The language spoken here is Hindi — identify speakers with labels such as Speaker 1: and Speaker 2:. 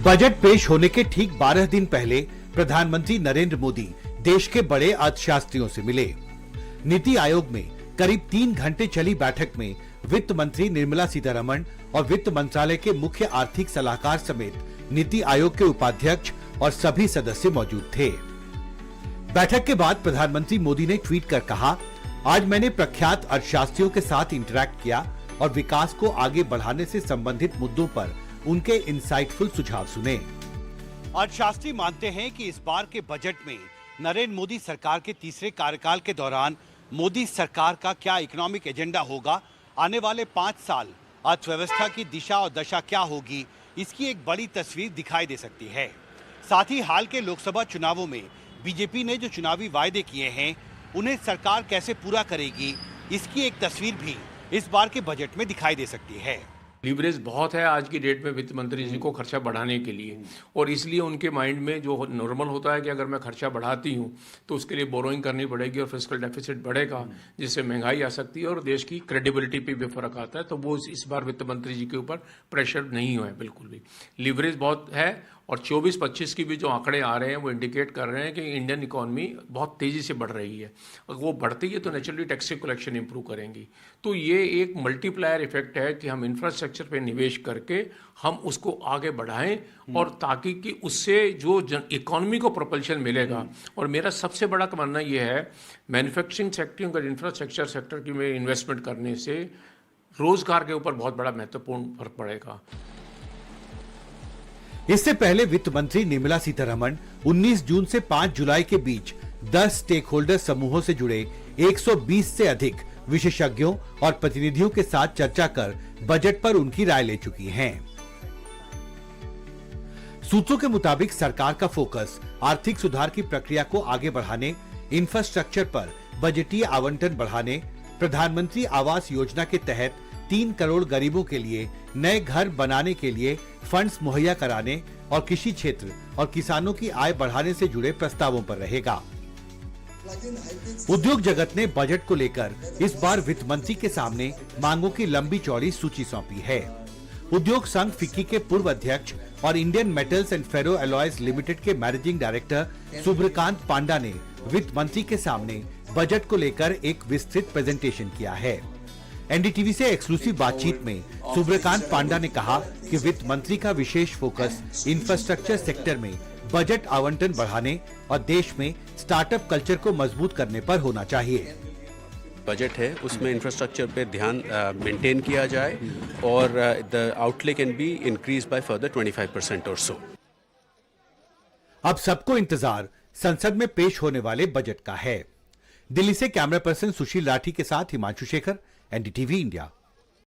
Speaker 1: बजट पेश होने के ठीक 12 दिन पहले प्रधानमंत्री नरेंद्र मोदी देश के बड़े अर्थशास्त्रियों से मिले। नीति आयोग में करीब 3 घंटे चली बैठक में वित्त मंत्री निर्मला सीतारमण और वित्त मंत्रालय के मुख्य आर्थिक सलाहकार समेत नीति आयोग के उपाध्यक्ष और सभी सदस्य मौजूद थे। बैठक के बाद प्रधानमंत्री मोदी ने ट्वीट कर कहा, आज मैंने प्रख्यात अर्थशास्त्रियों के साथ इंटरैक्ट किया और विकास को आगे बढ़ाने से संबंधित मुद्दों पर उनके इंसाइटफुल सुझाव सुने। अर्थशास्त्री मानते हैं कि इस बार के बजट में नरेंद्र मोदी सरकार के तीसरे कार्यकाल के दौरान मोदी सरकार का क्या इकोनॉमिक एजेंडा होगा, आने वाले 5 साल अर्थव्यवस्था की दिशा और दशा क्या होगी, इसकी एक बड़ी तस्वीर दिखाई दे सकती है। साथ ही हाल के लोकसभा चुनावों में बीजेपी ने जो चुनावी वायदे किए हैं उन्हें सरकार कैसे पूरा करेगी, इसकी एक तस्वीर भी इस बार के बजट में दिखाई दे सकती है।
Speaker 2: लीवरेज बहुत है आज की डेट में वित्त मंत्री जी को खर्चा बढ़ाने के लिए, और इसलिए उनके माइंड में जो नॉर्मल होता है कि अगर मैं खर्चा बढ़ाती हूँ तो उसके लिए बोरोइंग करनी पड़ेगी और फिस्कल डेफिसिट बढ़ेगा, जिससे महंगाई आ सकती है और देश की क्रेडिबिलिटी पे भी फर्क आता है। तो वो इस बार वित्त मंत्री जी के ऊपर प्रेशर नहीं हुआ है बिल्कुल भी। लीवरेज बहुत है और 24-25 की भी जो आंकड़े आ रहे हैं वो इंडिकेट कर रहे हैं कि इंडियन इकोनॉमी बहुत तेज़ी से बढ़ रही है। अगर वो बढ़ती है तो नेचुरली टैक्स कलेक्शन इंप्रूव करेंगी। तो ये एक मल्टीप्लायर इफेक्ट है कि हम इंफ्रास्ट्रक्चर पे निवेश करके हम उसको आगे बढ़ाएं और ताकि कि उससे जो इकोनॉमी को प्रोपल्शन मिलेगा। और मेरा सबसे बड़ा मानना ये है, मैन्युफैक्चरिंग सेक्टर और इंफ्रास्ट्रक्चर सेक्टर की में इन्वेस्टमेंट करने से रोजगार के ऊपर बहुत बड़ा महत्वपूर्ण फर्क पड़ेगा।
Speaker 1: इससे पहले वित्त मंत्री निर्मला सीतारमण 19 जून से 5 जुलाई के बीच 10 स्टेक होल्डर समूहों से जुड़े 120 से अधिक विशेषज्ञों और प्रतिनिधियों के साथ चर्चा कर बजट पर उनकी राय ले चुकी हैं। सूत्रों के मुताबिक सरकार का फोकस आर्थिक सुधार की प्रक्रिया को आगे बढ़ाने, इंफ्रास्ट्रक्चर पर बजटीय आवंटन बढ़ाने, प्रधानमंत्री आवास योजना के तहत 3 करोड़ गरीबों के लिए नए घर बनाने के लिए फंड्स मुहैया कराने और कृषि क्षेत्र और किसानों की आय बढ़ाने से जुड़े प्रस्तावों पर रहेगा। उद्योग जगत ने बजट को लेकर इस बार वित्त मंत्री के सामने मांगों की लंबी चौड़ी सूची सौंपी है। उद्योग संघ फिक्की के पूर्व अध्यक्ष और Indian metals and ferro alloys limited के मैनेजिंग डायरेक्टर सुब्रकांत पांडा ने वित्त मंत्री के सामने बजट को लेकर एक विस्तृत प्रेजेंटेशन किया है। एनडीटीवी से एक्सक्लूसिव बातचीत में सुब्रकांत पांडा ने कहा कि वित्त मंत्री का विशेष फोकस इंफ्रास्ट्रक्चर सेक्टर में बजट आवंटन बढ़ाने और देश में स्टार्टअप कल्चर को मजबूत करने पर होना चाहिए।
Speaker 3: बजट है उसमें इंफ्रास्ट्रक्चर पे ध्यान मेंटेन किया जाए और the outlay can be increase by further 25% और सो।
Speaker 1: अब सबको इंतजार संसद में पेश होने वाले बजट का है। दिल्ली से कैमरा पर्सन सुशील राठी के साथ हिमांशु शेखर, एनडीटीवी इंडिया।